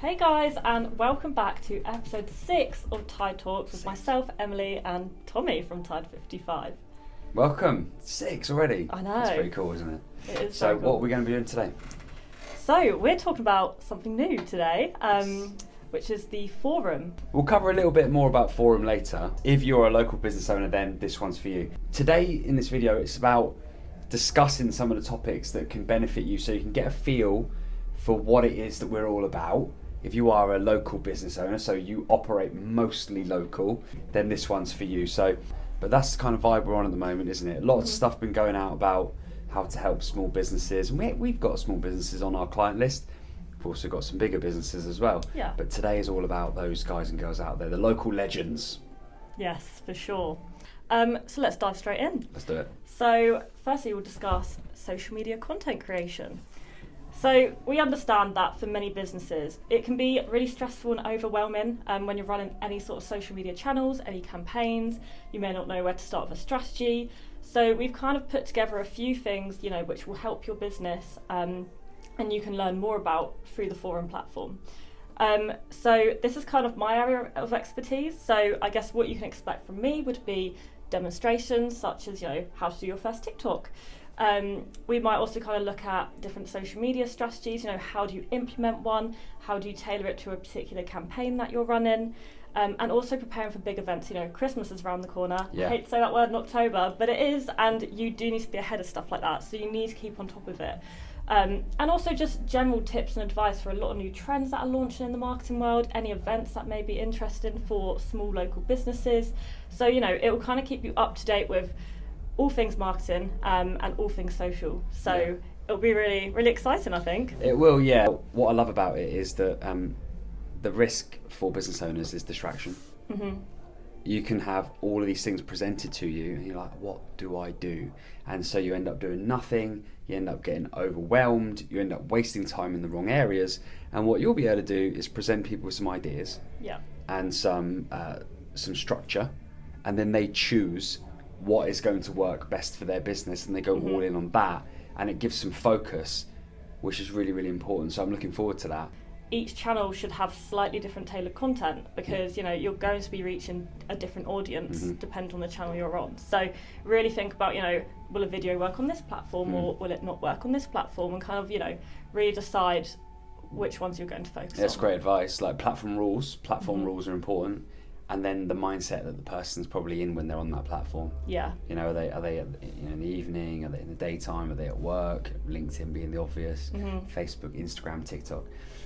Hey guys, and welcome back to episode 6 of Tide Talks with myself, Emily, and Tommy from Tide 55. Welcome. 6 already. I know. It's pretty cool, isn't it? It is So very cool. what are we going to be doing today? So we're talking about something new today, which is the forum. We'll cover a little bit more about Forum later. If you're a local business owner, then this one's for you. Today in this video, it's about discussing some of the topics that can benefit you so you can get a feel for what it is that we're all about. If you are a local business owner, so you operate mostly local, then this one's for you. But that's the kind of vibe we're on at the moment, isn't it? A lot of stuff been going out about how to help small businesses. We've got small businesses on our client list. We've also got some bigger businesses as well. Yeah. But today is all about those guys and girls out there, the local legends. Yes, for sure. So let's dive straight in. Let's do it. So firstly, we'll discuss social media content creation. So we understand that for many businesses, it can be really stressful and overwhelming when you're running any sort of social media channels, any campaigns. You may not know where to start with a strategy. So we've kind of put together a few things, which will help your business and you can learn more about through the forum platform. So this is kind of my area of expertise. So I guess what you can expect from me would be demonstrations such as, how to do your first TikTok. We might also kind of look at different social media strategies, how do you implement one, how do you tailor it to a particular campaign that you're running, and also preparing for big events. Christmas is around the corner. Yeah. I hate to say that word in October, but it is, and you do need to be ahead of stuff like that, so you need to keep on top of it. And also just general tips and advice for a lot of new trends that are launching in the marketing world, any events that may be interesting for small local businesses. So, it will kind of keep you up to date with all things marketing and all things social. So Yeah. It'll be really, really exciting, I think. It will, yeah. What I love about it is that the risk for business owners is distraction. Mm-hmm. You can have all of these things presented to you and you're like, what do I do? And so you end up doing nothing, you end up getting overwhelmed, you end up wasting time in the wrong areas. And what you'll be able to do is present people with some ideas Yeah. and some structure, and then they choose what is going to work best for their business and they go all in on that, and it gives some focus, which is really, really important. So I'm looking forward to that. Each channel should have slightly different tailored content because you're going to be reaching a different audience depending on the channel you're on. So really think about will a video work on this platform or will it not work on this platform, and kind of really decide which ones you're going to focus on. That's great advice. Like platform rules are important, and then the mindset that the person's probably in when they're on that platform. Yeah. Are they in the evening? Are they in the daytime? Are they at work? LinkedIn being the obvious. Facebook, Instagram, TikTok.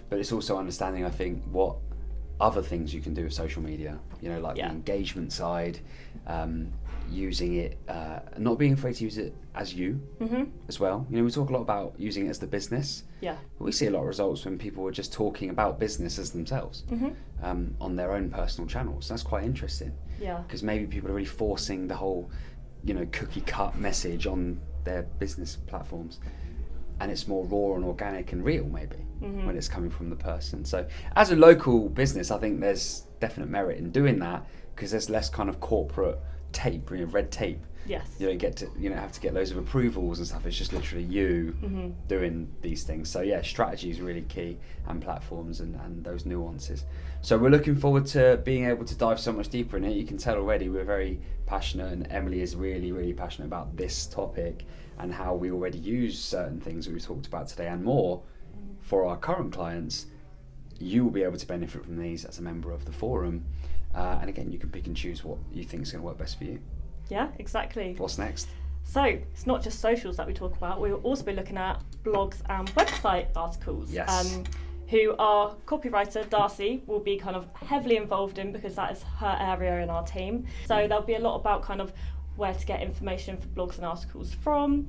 But it's also understanding, I think, what other things you can do with social media. Like the engagement side, using it, not being afraid to use it as you as well. We talk a lot about using it as the business. Yeah. But we see a lot of results when people are just talking about business as themselves on their own personal channels. That's quite interesting. Yeah. Because maybe people are really forcing the whole, cookie cut message on their business platforms. And it's more raw and organic and real, maybe, when it's coming from the person. So as a local business, I think there's definite merit in doing that because there's less kind of corporate tape, red tape. Yes. You don't get to, have to get loads of approvals and stuff. It's just literally you doing these things. So yeah, strategy is really key, and platforms and those nuances. So we're looking forward to being able to dive so much deeper in it. You can tell already we're very passionate, and Emily is really, really passionate about this topic and how we already use certain things that we talked about today and more for our current clients. You will be able to benefit from these as a member of the forum. And again, you can pick and choose what you think is going to work best for you. Yeah, exactly. What's next? So it's not just socials that we talk about. We'll also be looking at blogs and website articles. Yes. Who our copywriter, Darcy, will be kind of heavily involved in because that is her area in our team. So there'll be a lot about kind of where to get information for blogs and articles from,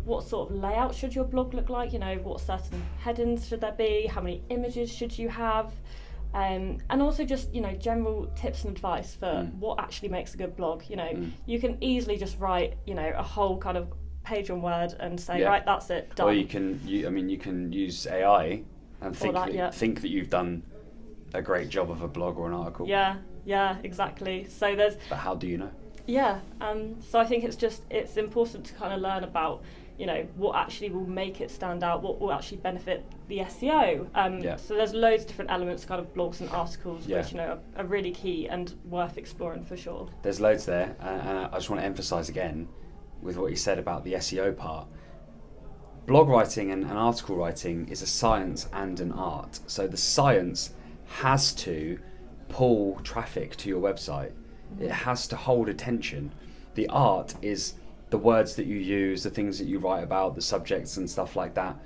what sort of layout should your blog look like, what certain headings should there be, how many images should you have, and also just general tips and advice for what actually makes a good blog. You can easily just write a whole kind of page on Word and say right, that's it, done. Or you can use AI and think that you've done a great job of a blog or an article. Yeah, exactly. So but how do you know? Yeah, so I think it's important to kind of learn about what actually will make it stand out, what will actually benefit the SEO. So there's loads of different elements, kind of blogs and articles, which are really key and worth exploring for sure. There's loads there, and I just want to emphasise again with what you said about the SEO part. Blog writing and article writing is a science and an art. So the science has to pull traffic to your website. It has to hold attention. The art is the words that you use, the things that you write about, the subjects and stuff like that.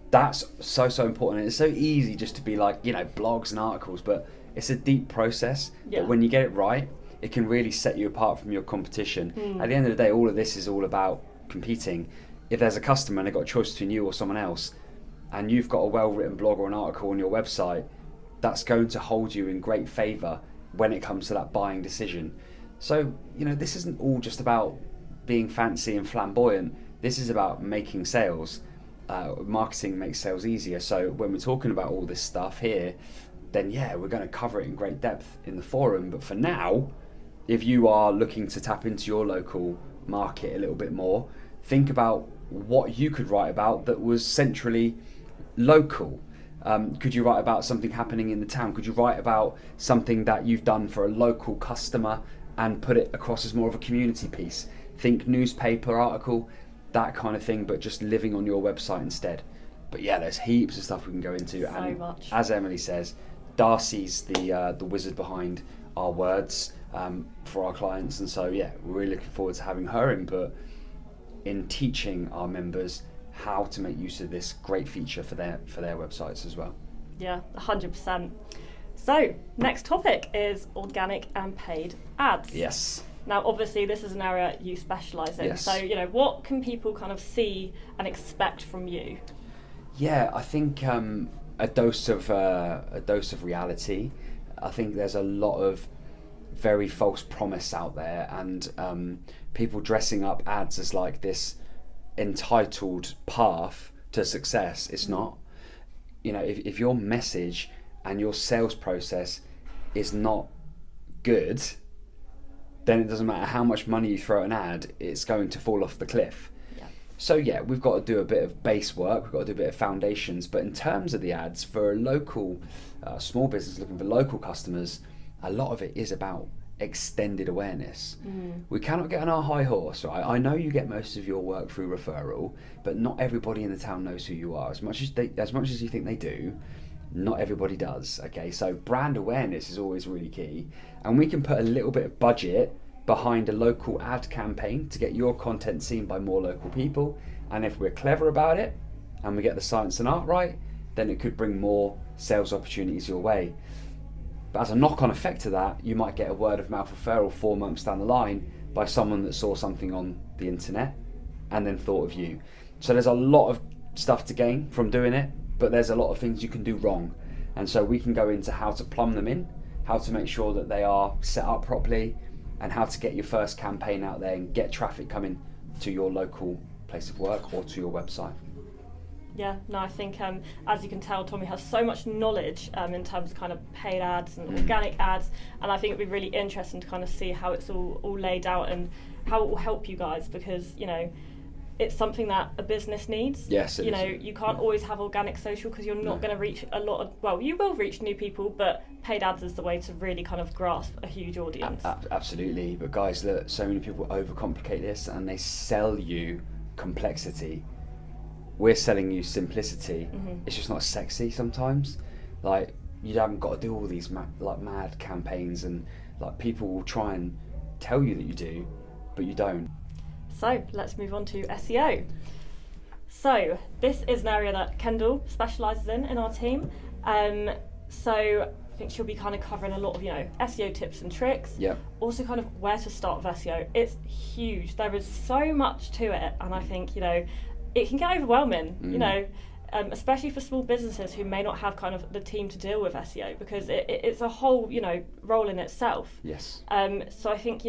That's so important. And it's so easy just to be like, blogs and articles, but it's a deep process. But when you get it right, it can really set you apart from your competition. At the end of the day, all of this is all about competing. If there's a customer and they've got a choice between you or someone else, and you've got a well-written blog or an article on your website, that's going to hold you in great favour when it comes to that buying decision. So, this isn't all just about being fancy and flamboyant. This is about making sales. Marketing makes sales easier. So when we're talking about all this stuff here, then we're going to cover it in great depth in the forum. But for now, if you are looking to tap into your local market a little bit more, think about what you could write about that was centrally local. Could you write about something happening in the town? Could you write about something that you've done for a local customer and put it across as more of a community piece? Think newspaper article, that kind of thing, but just living on your website instead. But there's heaps of stuff we can go into. So much. As Emily says, Darcy's the wizard behind our words for our clients, and so we're really looking forward to having her input in teaching our members how to make use of this great feature for their websites as well. 100%. So next topic is organic and paid ads. Yes. Now obviously this is an area you specialise in. Yes. So what can people kind of see and expect from you? I think a dose of reality. I think there's a lot of very false promise out there, and people dressing up ads as like this entitled path to success. It's not. If your message and your sales process is not good, then it doesn't matter how much money you throw at an ad, it's going to fall off the cliff. So we've got to do a bit of base work, we've got to do a bit of foundations, but in terms of the ads, for a local small business looking for local customers, a lot of it is about extended awareness. We cannot get on our high horse, right? I know you get most of your work through referral, but not everybody in the town knows who you are. As much as you think they do, not everybody does. Okay, so brand awareness is always really key, and we can put a little bit of budget behind a local ad campaign to get your content seen by more local people, and if we're clever about it and we get the science and art right, then it could bring more sales opportunities your way. But as a knock-on effect to that, you might get a word of mouth referral 4 months down the line by someone that saw something on the internet and then thought of you. So there's a lot of stuff to gain from doing it, but there's a lot of things you can do wrong, and so we can go into how to plumb them in, how to make sure that they are set up properly, and how to get your first campaign out there and get traffic coming to your local place of work or to your website. I think as you can tell, Tommy has so much knowledge in terms of kind of paid ads and organic ads, and I think it'd be really interesting to kind of see how it's all laid out and how it will help you guys, because it's something that a business needs. Yes, you can't always have organic social because you're not going to reach a lot of, you will reach new people, but paid ads is the way to really kind of grasp a huge audience. Absolutely, but guys, look, so many people overcomplicate this and they sell you complexity. We're selling you simplicity. It's just not sexy sometimes. Like, you haven't got to do all these mad campaigns, and like people will try and tell you that you do, but you don't. So let's move on to SEO. So this is an area that Kendall specialises in our team. So I think she'll be kind of covering a lot of SEO tips and tricks. Also kind of where to start with SEO. It's huge. There is so much to it, and I think it can get overwhelming. Especially for small businesses who may not have kind of the team to deal with SEO, because it's a whole role in itself. Yes. So I think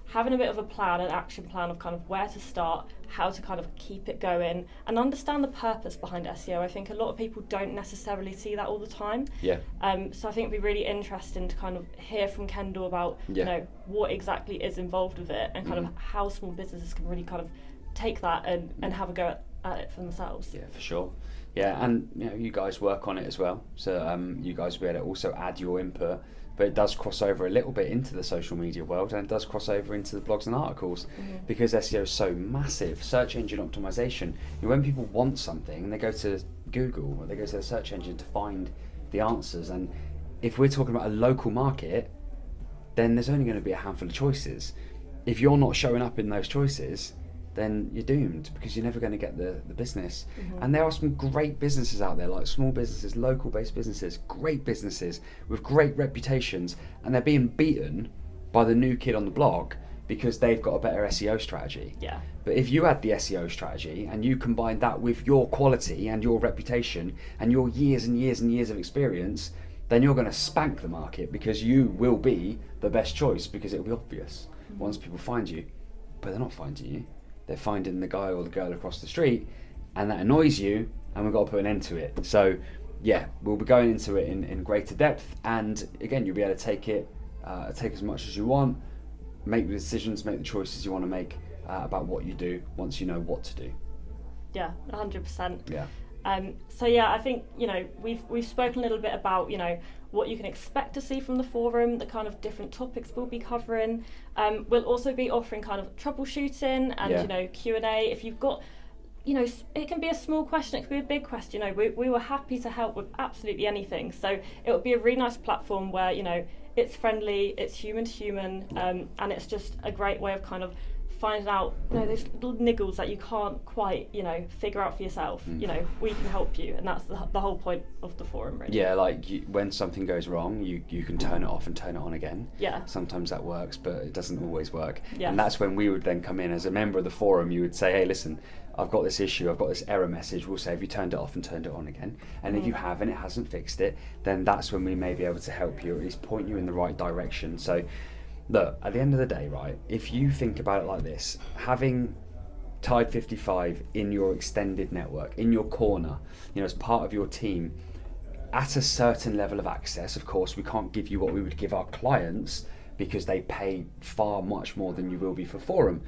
having a bit of a plan, an action plan of kind of where to start, how to kind of keep it going, and understand the purpose behind SEO. I think a lot of people don't necessarily see that all the time. So I think it'd be really interesting to kind of hear from Kendall about what exactly is involved with it, and kind of how small businesses can really kind of take that and have a go at it for themselves. Yeah, for sure. Yeah, and you guys work on it as well, so you guys will be able to also add your input, but it does cross over a little bit into the social media world, and it does cross over into the blogs and articles, because SEO is so massive. Search engine optimization, when people want something, they go to Google or they go to the search engine to find the answers, and if we're talking about a local market, then there's only going to be a handful of choices. If you're not showing up in those choices, then you're doomed, because you're never going to get the business. And there are some great businesses out there, like small businesses, local based businesses, great businesses with great reputations, and they're being beaten by the new kid on the block because they've got a better SEO strategy. Yeah. But if you had the SEO strategy and you combine that with your quality and your reputation and your years and years and years of experience, then you're going to spank the market, because you will be the best choice, because it'll be obvious once people find you. But they're not finding you. They're finding the guy or the girl across the street, and that annoys you, and we've got to put an end to it. So yeah, we'll be going into it in greater depth, and again, you'll be able to take as much as you want, make the decisions, make the choices you want to make about what you do once you know what to do. Yeah, 100%. Yeah. So yeah, I think we've spoken a little bit about what you can expect to see from the forum, the kind of different topics we'll be covering. We'll also be offering kind of troubleshooting and Q&A. If you've got it can be a small question, it can be a big question. We were happy to help with absolutely anything. So it would be a really nice platform where it's friendly, it's human to human, and it's just a great way of kind of finding out those little niggles that you can't quite figure out for yourself. We can help you, and that's the whole point of the forum, really. Yeah, like when something goes wrong, you can turn it off and turn it on again. Yeah. Sometimes that works, but it doesn't always work. Yeah. And that's when we would then come in as a member of the forum. You would say, hey, listen, I've got this issue, I've got this error message. We'll say, have you turned it off and turned it on again? And if you have and it hasn't fixed it, then that's when we may be able to help you, or at least point you in the right direction. So look, at the end of the day, right, if you think about it like this, having Tide 55 in your extended network, in your corner, as part of your team, at a certain level of access, of course, we can't give you what we would give our clients, because they pay far much more than you will be for forum.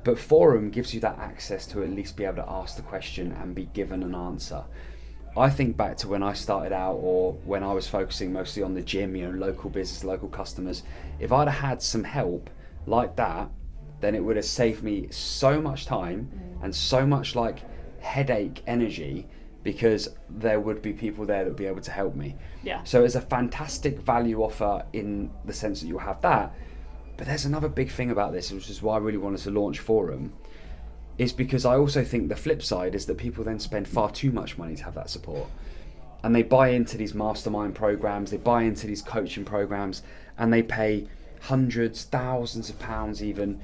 But forum gives you that access to at least be able to ask the question and be given an answer. I think back to when I started out, or when I was focusing mostly on the gym, local business, local customers. If I'd have had some help like that, then it would have saved me so much time and so much headache energy, because there would be people there that would be able to help me. Yeah. So it's a fantastic value offer in the sense that you'll have that. But there's another big thing about this, which is why I really wanted to launch forum, is because I also think the flip side is that people then spend far too much money to have that support. And they buy into these mastermind programs, they buy into these coaching programs, and they pay hundreds, thousands of pounds even,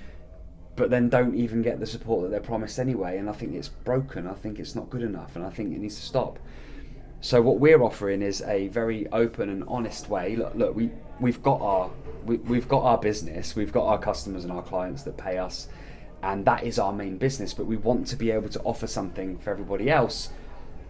but then don't even get the support that they're promised anyway. And I think it's broken, I think it's not good enough, and I think it needs to stop. So what we're offering is a very open and honest way. Look, we've got our business, we've got our customers and our clients that pay us, and that is our main business, but we want to be able to offer something for everybody else,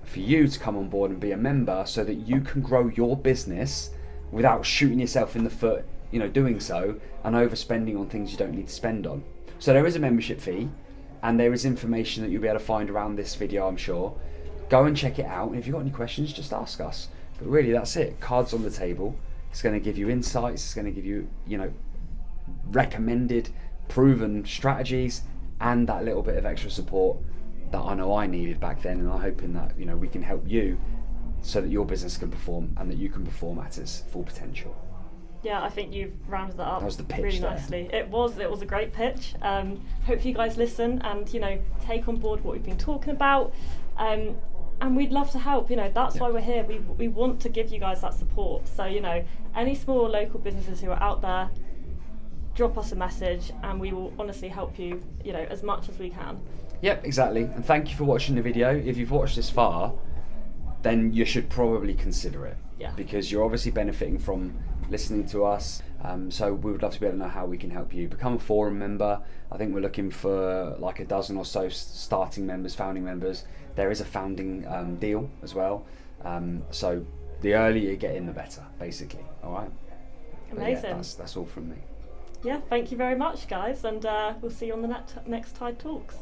for you to come on board and be a member, so that you can grow your business without shooting yourself in the foot, doing so, and overspending on things you don't need to spend on. So there is a membership fee, and there is information that you'll be able to find around this video, I'm sure. Go and check it out, and if you've got any questions, just ask us. But really, that's it. Cards on the table. It's going to give you insights, it's going to give you, recommended, proven strategies, and that little bit of extra support that I know I needed back then, and I'm hoping that we can help you so that your business can perform and that you can perform at its full potential. Yeah, I think you've rounded that up. That was the pitch really there. Nicely. It was a great pitch. Hope you guys listen and take on board what we've been talking about. And we'd love to help. That's why we're here. We want to give you guys that support. So any small local businesses who are out there, drop us a message, and we will honestly help you, as much as we can. Yep, exactly. And thank you for watching the video. If you've watched this far, then you should probably consider it. Yeah. Because you're obviously benefiting from listening to us. So we would love to be able to know how we can help you. Become a forum member. I think we're looking for a dozen or so starting members, founding members. There is a founding deal as well. So the earlier you get in, the better, basically. All right. Amazing. Yeah, that's all from me. Yeah, thank you very much, guys, and we'll see you on the next Tide Talks.